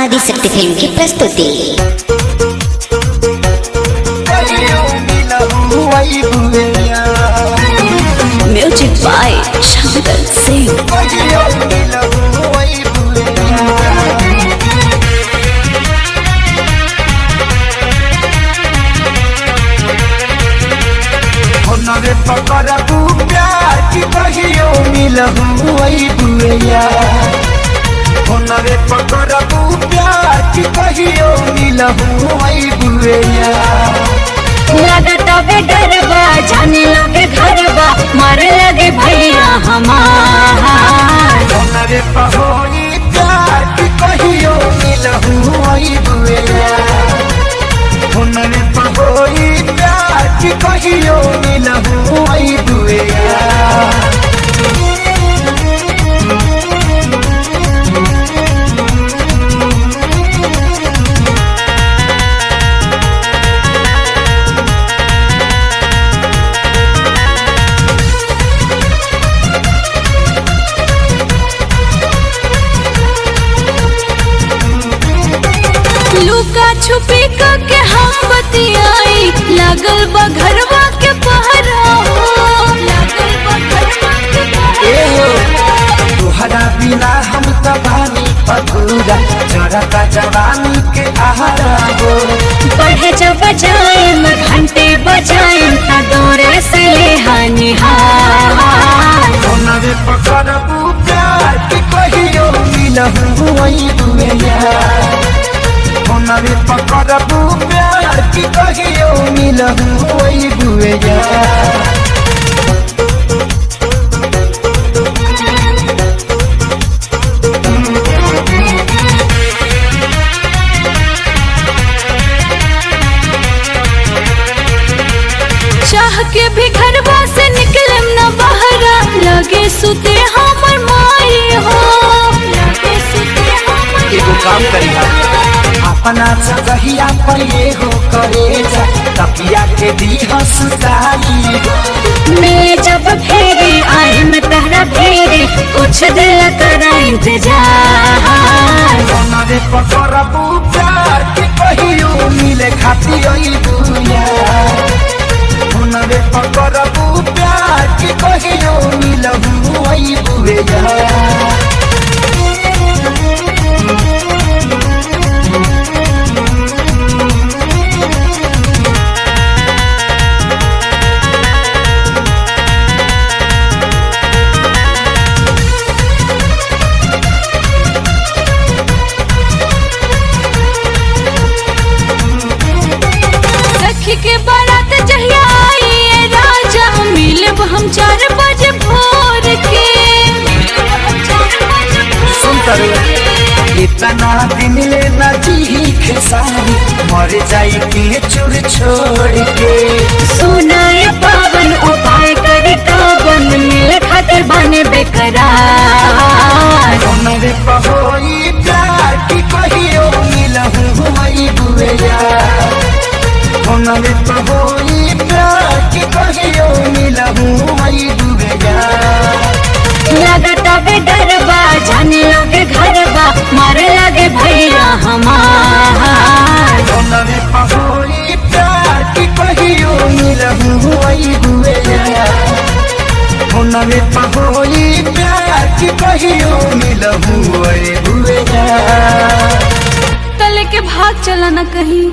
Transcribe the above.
Adishakti film की प्रस्तुति। Music by Shankar Singh. नवे पकड़बू प्यार की कहियो मिलहू वही बुआ। नवे पकड़बू प्यार की कहियो मिलहू वही बुआ। लगता बे डरबा जाने लगे घरबा मारे लगे भैया हमार। नवे पहोई प्यार की कहियो मिलहू वही बुआ। नवे पहोई प्यार की कहियो मिलहू वही बुआ। लुका छुपी के हम बतियाई लागल बा घरवा के पहरा हो। लागल बा घरवा के पहरा। तुहरा बिना हम तबानी अधूरा जरता जवानी के आहारा हो। बढ़े जब बजाएम घंटे बजाएम ता दौरे से ले हानिहार। नवे पकड़बू प्यार की कहियो मिलहू वही बुआ। नवे पकड़बू प्यार की कहियो मिलहू वही बुआ। चाह के भी घरवा से निकलम न बहरा लगे सुते हमर माई हो। लगे सुते हमर एगो काम करी अपना जगहिया पर ये हो करे जा तकिया के दी हंसताई हो। मैं जब फेरे आई मैं तहरा फेरे कुछ दिल करा इंतजार। नवे पकड़बू प्यार की कहियो मिले खाती ओई बुआ। नवे पकड़बू प्यार की कहियो मिलहू वही बुआ। के बारात जहिया आई राजा मिलब हम 4 बजे भोर के। सुन इतना दिन ले न जी खेसारी मर जाई के चुर छोड़ के। सुनाए पावन उपाय करे कावन मिल खातिर बने बेकरार। नवे पहोई प्यार की कहियो मिलहू वही बुआ। नवे पहोई प्यार की कहियो मिलहू वही बुआ। लगता बे डरबा जाने लगे घरबा मारे लगे भैया हमार। नवे पहोई प्यार की कहियो मिलहू वही बुआ। नवे पहोई प्यार की कहियो मिलहू वही बुआ। तले के भाग चला न कहीं।